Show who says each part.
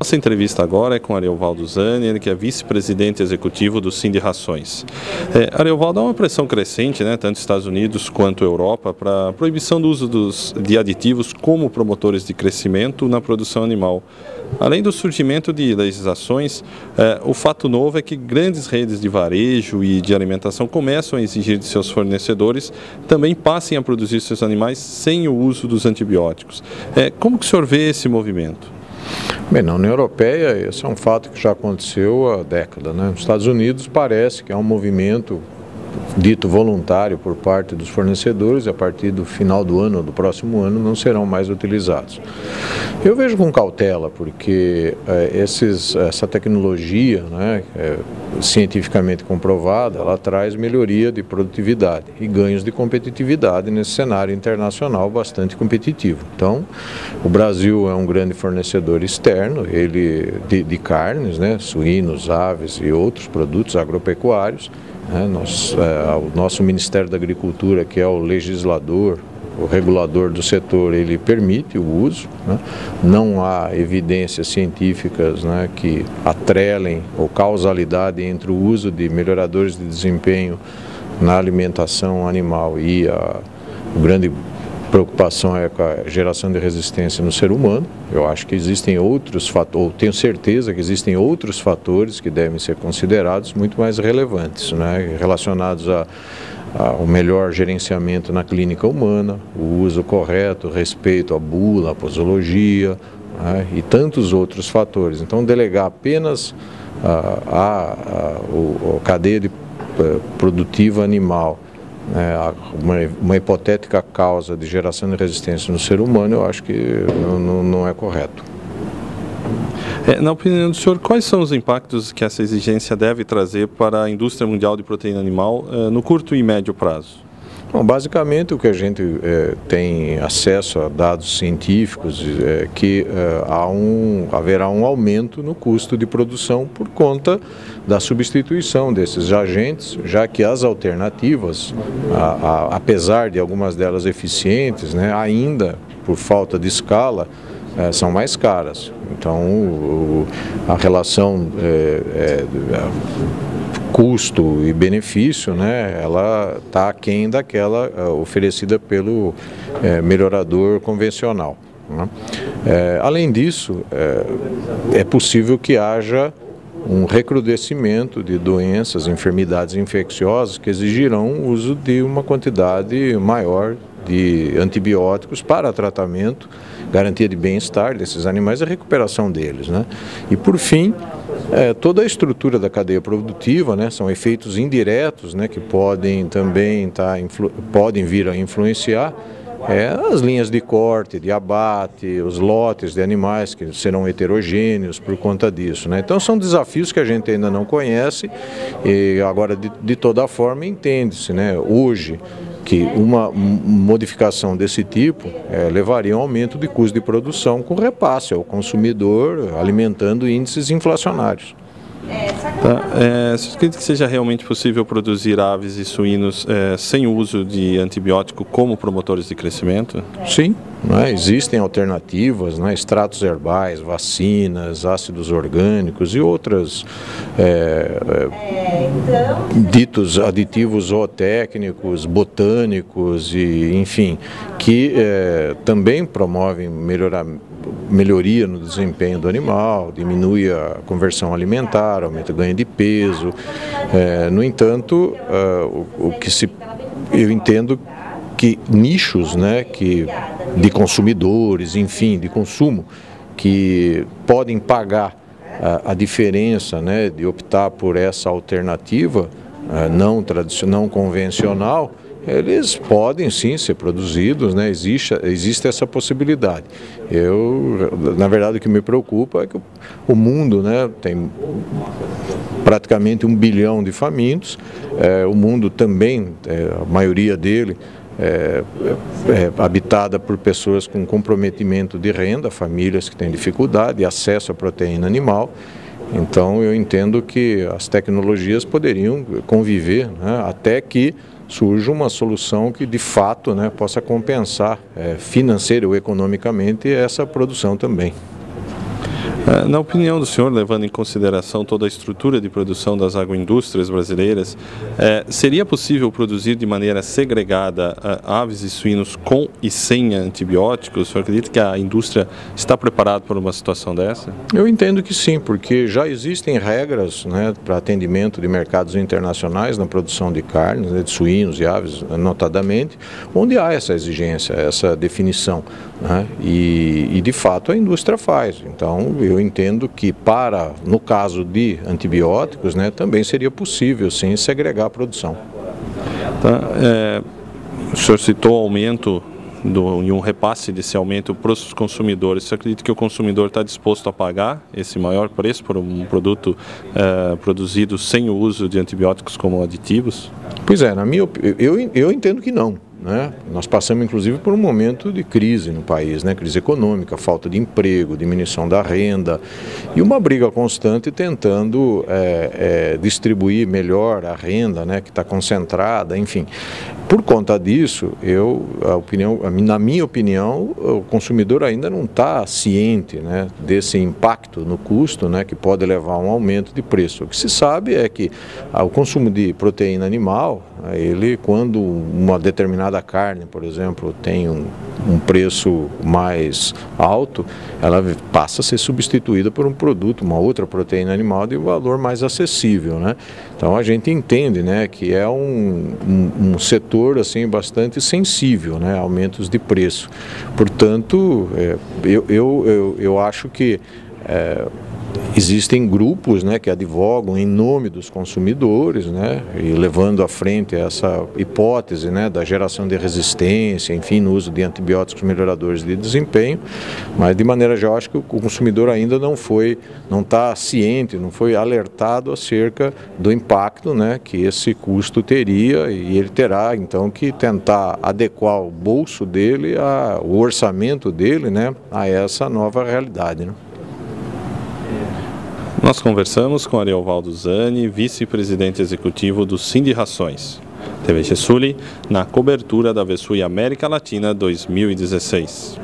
Speaker 1: Nossa entrevista agora é com Ariovaldo Zani, ele que é vice-presidente executivo do Sindicações. Ariovaldo, há uma pressão crescente, tanto nos Estados Unidos quanto Europa, para a proibição do uso de aditivos como promotores de crescimento na produção animal. Além do surgimento de legislações, o fato novo é que grandes redes de varejo e de alimentação começam a exigir de seus fornecedores também passem a produzir seus animais sem o uso dos antibióticos. Como que o senhor vê esse movimento?
Speaker 2: Bem, na União Europeia, esse é um fato que já aconteceu há décadas, Nos Estados Unidos parece que é um movimento dito voluntário por parte dos fornecedores, e a partir do final do ano ou do próximo ano não serão mais utilizados. Eu vejo com cautela, porque essa tecnologia, cientificamente comprovada, ela traz melhoria de produtividade e ganhos de competitividade nesse cenário internacional bastante competitivo. Então, o Brasil é um grande fornecedor externo, de carnes, suínos, aves e outros produtos agropecuários. O nosso Ministério da Agricultura, que é o legislador, o regulador do setor, ele permite o uso. Não há evidências científicas que atrelem ou causalidade entre o uso de melhoradores de desempenho na alimentação animal e a grande preocupação é com a geração de resistência no ser humano. Eu acho que existem outros fatores, ou tenho certeza que existem outros fatores que devem ser considerados muito mais relevantes, relacionados ao melhor gerenciamento na clínica humana, o uso correto, o respeito à bula, à posologia, e tantos outros fatores. Então, delegar apenas a cadeia produtiva animal, uma hipotética causa de geração de resistência no ser humano, eu acho que não é correto.
Speaker 1: Na opinião do senhor, quais são os impactos que essa exigência deve trazer para a indústria mundial de proteína animal no curto e médio prazo?
Speaker 2: Bom, basicamente o que a gente tem acesso a dados científicos é que haverá um aumento no custo de produção por conta da substituição desses agentes, já que as alternativas, apesar de algumas delas eficientes, ainda por falta de escala, são mais caras. Então a relação custo e benefício, ela está aquém daquela oferecida pelo melhorador convencional. Além disso, é possível que haja um recrudescimento de doenças, enfermidades infecciosas que exigirão o uso de uma quantidade maior de antibióticos para tratamento, garantia de bem-estar desses animais e a recuperação deles. E por fim, toda a estrutura da cadeia produtiva, são efeitos indiretos que podem também podem vir a influenciar as linhas de corte, de abate, os lotes de animais que serão heterogêneos por conta disso. Então são desafios que a gente ainda não conhece e agora de toda forma entende-se hoje que uma modificação desse tipo levaria a um aumento de custo de produção com repasse ao consumidor, alimentando índices inflacionários.
Speaker 1: Você acredita que seja realmente possível produzir aves e suínos sem o uso de antibiótico como promotores de crescimento?
Speaker 2: Sim, existem alternativas, extratos herbais, vacinas, ácidos orgânicos e outros ditos aditivos zootécnicos, botânicos e enfim, que também promovem melhoria no desempenho do animal, diminui a conversão alimentar, aumenta o ganho de peso. No entanto, eu entendo que nichos de consumidores, enfim, de consumo, que podem pagar a diferença de optar por essa alternativa não tradicional, não convencional, eles podem sim ser produzidos, existe essa possibilidade. Na verdade, o que me preocupa é que o mundo tem praticamente 1 bilhão de famintos, o mundo também, a maioria dele, é habitada por pessoas com comprometimento de renda, famílias que têm dificuldade de acesso à proteína animal. Então eu entendo que as tecnologias poderiam conviver até que surja uma solução que de fato possa compensar financeira ou economicamente essa produção também.
Speaker 1: Na opinião do senhor, levando em consideração toda a estrutura de produção das agroindústrias brasileiras, seria possível produzir de maneira segregada aves e suínos com e sem antibióticos? O senhor acredita que a indústria está preparada para uma situação dessa?
Speaker 2: Eu entendo que sim, porque já existem regras, né, para atendimento de mercados internacionais na produção de carnes, né, de suínos e aves, notadamente, onde há essa exigência, essa definição, né, e de fato a indústria faz. Então eu entendo que no caso de antibióticos, né, também seria possível sim segregar a produção.
Speaker 1: Tá, o senhor citou o aumento e um repasse desse aumento para os consumidores. Você acredita que o consumidor está disposto a pagar esse maior preço por um produto produzido sem o uso de antibióticos como aditivos?
Speaker 2: Pois é, eu entendo que não. Né? Nós passamos inclusive por um momento de crise no país, né? Crise econômica, falta de emprego, diminuição da renda e uma briga constante tentando distribuir melhor a renda, né, que está concentrada, enfim. Por conta disso, na minha opinião, o consumidor ainda não está ciente, né, desse impacto no custo, né, que pode levar a um aumento de preço. O que se sabe é que o consumo de proteína animal, quando uma determinada carne, por exemplo, tem um preço mais alto, ela passa a ser substituída por um produto, uma outra proteína animal de valor mais acessível, né? Então a gente entende, né, que é um setor assim bastante sensível, né, a aumentos de preço. Portanto, eu acho que existem grupos, né, que advogam em nome dos consumidores, né, e levando à frente essa hipótese, né, da geração de resistência, enfim, no uso de antibióticos melhoradores de desempenho, mas de maneira geral acho que o consumidor ainda não está ciente, não foi alertado acerca do impacto, né, que esse custo teria, e ele terá então que tentar adequar o bolso dele, o orçamento dele, né, a essa nova realidade, né?
Speaker 1: Nós conversamos com Ariovaldo Zani, vice-presidente executivo do Sindicações. TV Gesuli, na cobertura da Vesui América Latina 2016.